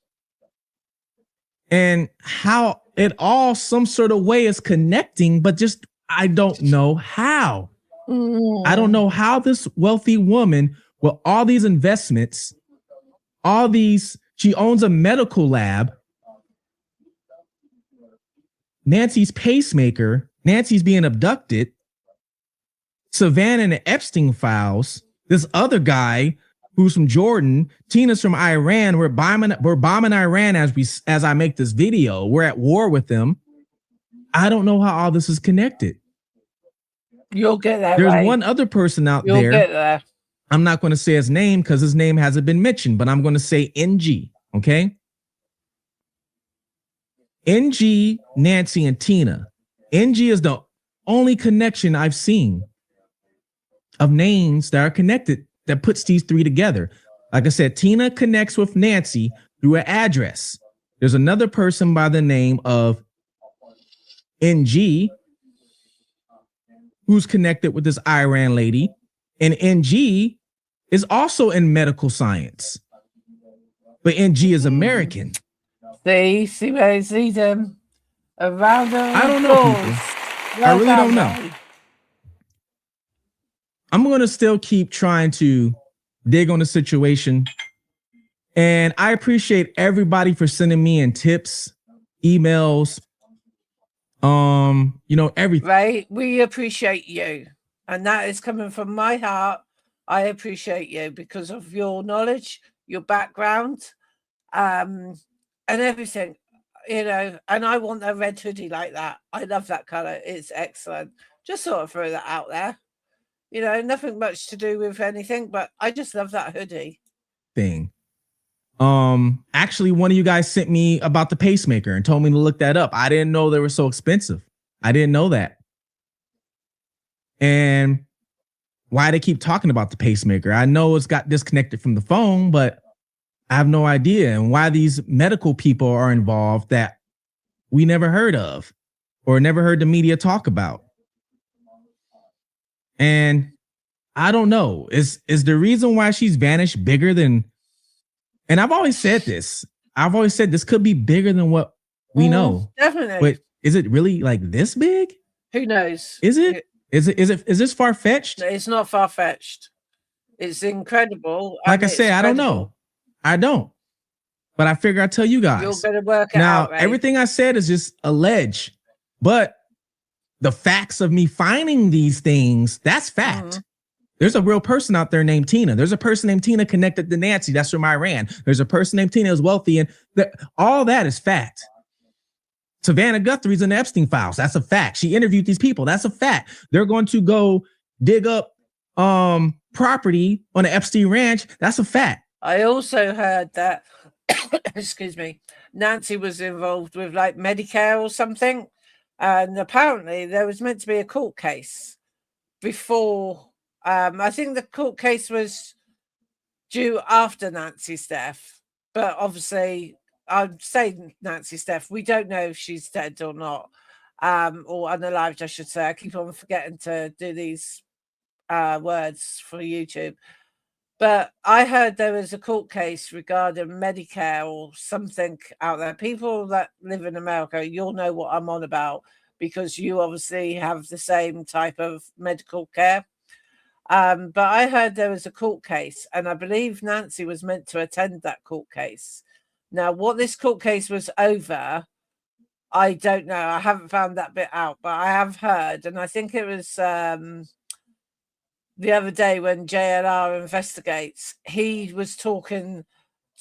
And how it all some sort of way is connecting, but just I don't know how. I don't know how this wealthy woman with all these investments, she owns a medical lab. Nancy's pacemaker, Nancy's being abducted. Savannah and the Epstein files. This other guy who's from Jordan, Tina's from Iran. We're bombing Iran as I make this video. We're at war with them. I don't know how all this is connected. You'll get there. There's one other person out there. You'll get there. I'm not going to say his name because his name hasn't been mentioned, but I'm going to say NG. Okay. NG, Nancy, and Tina. NG is the only connection I've seen of names that are connected that puts these three together. Like I said, Tina connects with Nancy through an address. There's another person by the name of NG who's connected with this Iran lady. And NG is also in medical science. But NG is American. See where I see them around the I don't know, people. I really don't know. I'm going to still keep trying to dig on the situation. And I appreciate everybody for sending me in tips, emails, everything. Right. We appreciate you. And that is coming from my heart. I appreciate you because of your knowledge, your background, and everything, and I want a red hoodie like that. I love that color. It's excellent. Just sort of throw that out there. Nothing much to do with anything, but I just love that hoodie thing. Actually, one of you guys sent me about the pacemaker and told me to look that up. I didn't know they were so expensive. I didn't know that. And why they keep talking about the pacemaker. I know it's got disconnected from the phone, but I have no idea. And why these medical people are involved that we never heard of or never heard the media talk about. And I don't know. Is the reason why she's vanished bigger than, and I've always said this. I've always said this could be bigger than what we know. Definitely. But is it really like this big? Who knows? Is it? Is this far-fetched? It's not far-fetched. It's incredible. Like I say, I don't know. I don't. But I figure I'll tell you guys. You'll better work it now, out, right? Everything I said is just alleged. But the facts of me finding these things, that's fact. Mm-hmm. There's a real person out there named Tina. There's a person named Tina connected to Nancy. That's from Iran. There's a person named Tina who's wealthy. And all that is fact. Savannah Guthrie's in the Epstein files. That's a fact. She interviewed these people. That's a fact. They're going to go dig up property on the Epstein ranch. That's a fact. I also heard that, excuse me, Nancy was involved with like Medicare or something. And apparently there was meant to be a court case before. I think the court case was due after Nancy's death. But obviously, I'd say Nancy's death. We don't know if she's dead or not, or unalived, I should say. I keep on forgetting to do these words for YouTube. But I heard there was a court case regarding Medicare or something out there. People that live in America, you'll know what I'm on about because you obviously have the same type of medical care. But I heard there was a court case, and I believe Nancy was meant to attend that court case. Now, what this court case was over, I don't know. I haven't found that bit out, but I have heard, and I think it was the other day when JLR investigates, he was talking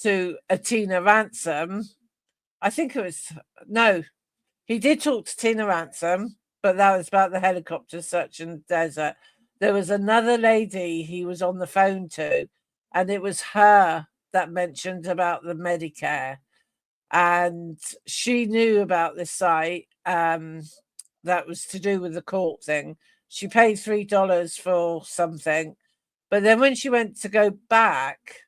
to Tina Ransom. I think it was no, he did talk to Tina Ransom, but that was about the helicopter search in the desert. There was another lady he was on the phone to, and it was her that mentioned about the Medicare. And she knew about this site that was to do with the court thing. She paid $3 for something. But then when she went to go back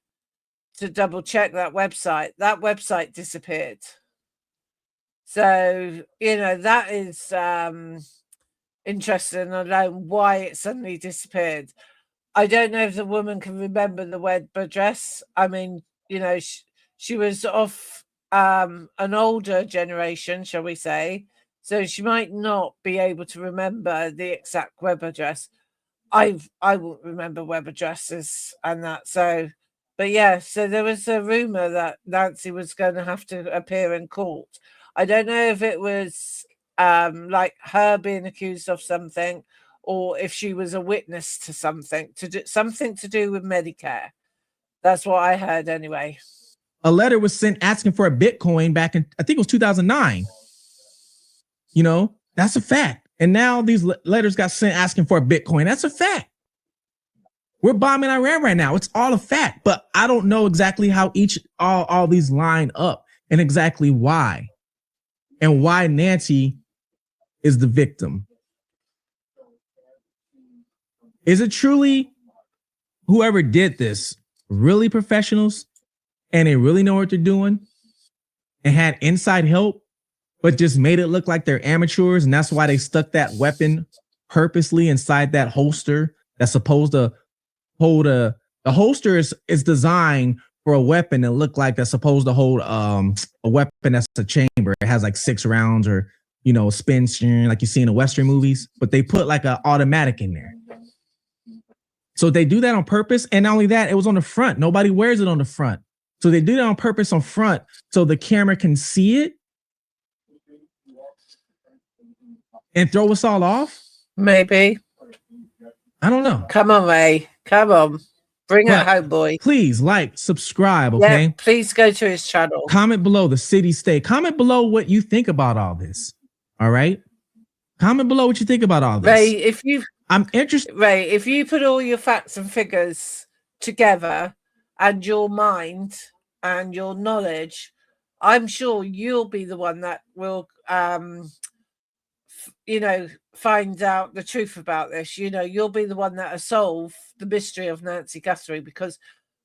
to double check that website disappeared. So, that is interesting alone why it suddenly disappeared. I don't know if the woman can remember the web address. I mean, she was off an older generation, shall we say. So she might not be able to remember the exact web address. I won't remember web addresses and that. So, but yeah, so there was a rumor that Nancy was going to have to appear in court. I don't know if it was like her being accused of something, or if she was a witness to something to do with Medicare. That's what I heard anyway. A letter was sent asking for a Bitcoin back in, I think it was 2009. That's a fact. And now these letters got sent asking for a Bitcoin. That's a fact. We're bombing Iran right now. It's all a fact, but I don't know exactly how all these line up and exactly why, and why Nancy is the victim. Is it truly whoever did this really professionals and they really know what they're doing and had inside help, but just made it look like they're amateurs, and that's why they stuck that weapon purposely inside that holster that's supposed to hold the holster is designed for a weapon that look like that's supposed to hold a weapon that's a chamber. It has like 6 rounds or spin steering like you see in the Western movies, but they put like an automatic in there. So they do that on purpose. And not only that, it was on the front. Nobody wears it on the front. So they do that on purpose on front so the camera can see it and throw us all off? Maybe. I don't know. Come on, Ray. Come on. Bring it home, boy. Please subscribe, okay? Yeah, please go to his channel. Comment below the city state. Comment below what you think about all this. All right? Comment below what you think about all this. Ray, I'm interested. Ray, if you put all your facts and figures together and your mind and your knowledge, I'm sure you'll be the one that will find out the truth about this. You'll be the one that will solve the mystery of Nancy Guthrie, because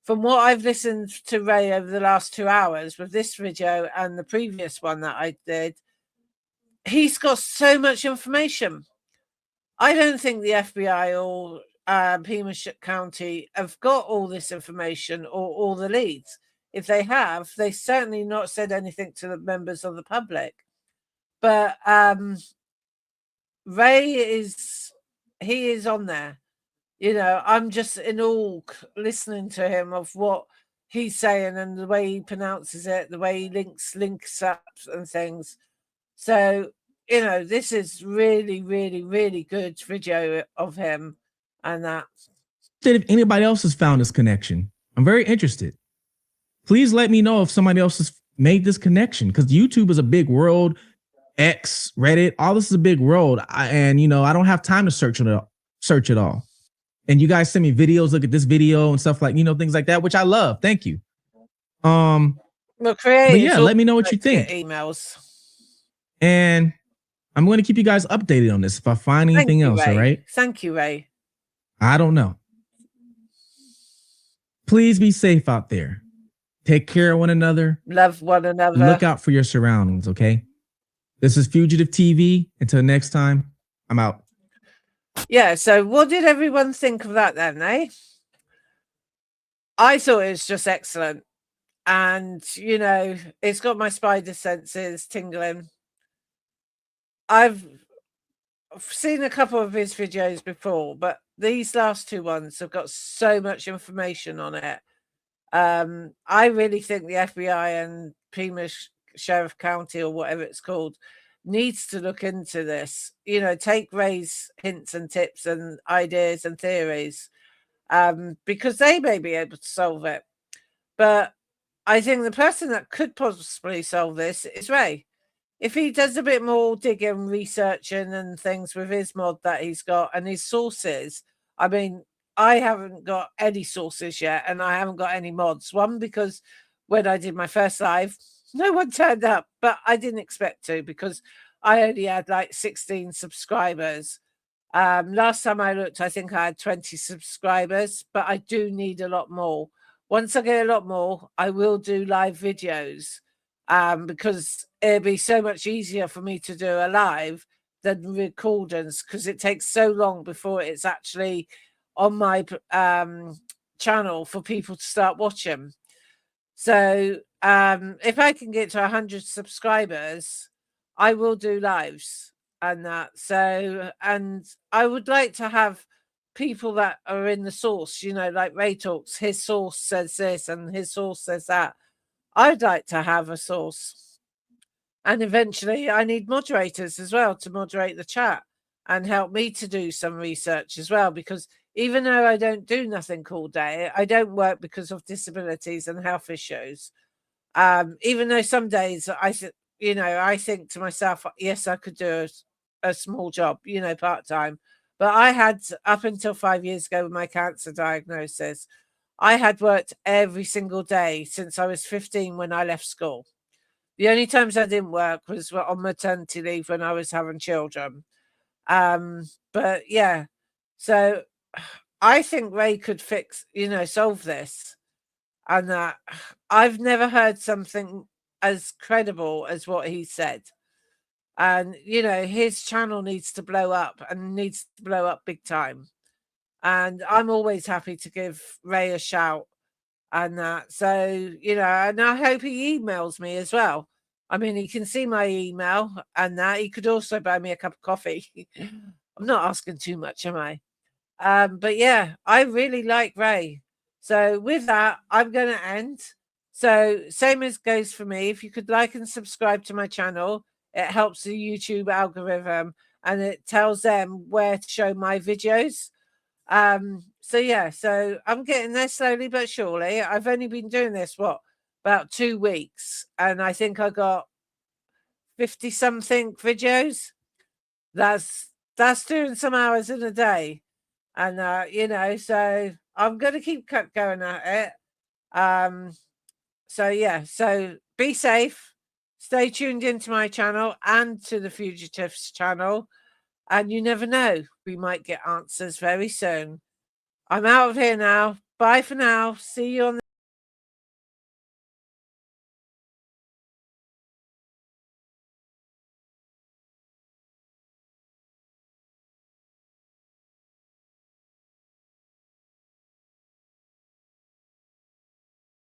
from what I've listened to Ray over the last 2 hours with this video and the previous one that I did, he's got so much information. I don't think the FBI or Pima County have got all this information or all the leads. If they have, they certainly not said anything to the members of the public. But Ray is on there. I'm just in awe listening to him of what he's saying and the way he pronounces it, the way he links up and things. So, this is really, really, really good video of him and that. If anybody else has found this connection, I'm very interested. Please let me know if somebody else has made this connection, because YouTube is a big world. X, Reddit, all this is a big world. I don't have time to search it all. And you guys send me videos, look at this video and stuff like, things like that, which I love. Thank you. But yeah, let me know what you think. Emails. And I'm going to keep you guys updated on this if I find anything else, Ray. all right? Thank you, Ray. I don't know. Please be safe out there. Take care of one another. Love one another. Look out for your surroundings, okay? This is Fugitive TV. Until next time, I'm out. Yeah, so what did everyone think of that then, eh? I thought it was just excellent. And, you know, it's got my spider senses tingling. I've seen a couple of his videos before, but these last two ones have got so much information on it. I really think the FBI and Pima Sheriff County, or whatever it's called, needs to look into this. You know, take Ray's hints and tips and ideas and theories, because they may be able to solve it. But I think the person that could possibly solve this is Ray. If he does a bit more digging, researching and things with his mod that he's got and his sources. I mean, I haven't got any sources yet, and I haven't got any mods. One, because when I did my first live, no one turned up, but I didn't expect to, because I only had like 16 subscribers. Last time I looked, I think I had 20 subscribers, but I do need a lot more. Once I get a lot more, I will do live videos, because it'd be so much easier for me to do a live than recordings, because it takes so long before it's actually on my channel for people to start watching. So if I can get to 100 subscribers, I will do lives and that. So, and I would like to have people that are in the source, you know, like Ray Talks, his source says this and his source says that. I'd like to have a source. And eventually I need moderators as well to moderate the chat and help me to do some research as well, because even though I don't do nothing all day, I don't work because of disabilities and health issues. Even though some days I think to myself, yes, I could do a small job, you know, part-time. But I had, up until 5 years ago with my cancer diagnosis, I had worked every single day since I was 15 when I left school. The only times I didn't work was on maternity leave when I was having children. But yeah, so I think Ray could solve this. And that I've never heard something as credible as what he said. And, you know, his channel needs to blow up, and needs to blow up big time. And I'm always happy to give Ray a shout and that. So, you know, and I hope he emails me as well. I mean, he can see my email and that. He could also buy me a cup of coffee. I'm not asking too much, am I? But yeah, I really like Ray. So with that, I'm going to end. So same as goes for me. If you could like and subscribe to my channel, it helps the YouTube algorithm and it tells them where to show my videos. So yeah, so I'm getting there slowly but surely. I've only been doing this, about 2 weeks, and I think I got 50 something videos. That's doing some hours in a day. And you know, so I'm gonna keep going at it. So yeah, so be safe, stay tuned into my channel and to the Fugitives channel, and you never know, we might get answers very soon. I'm out of here now. Bye for now. See you on the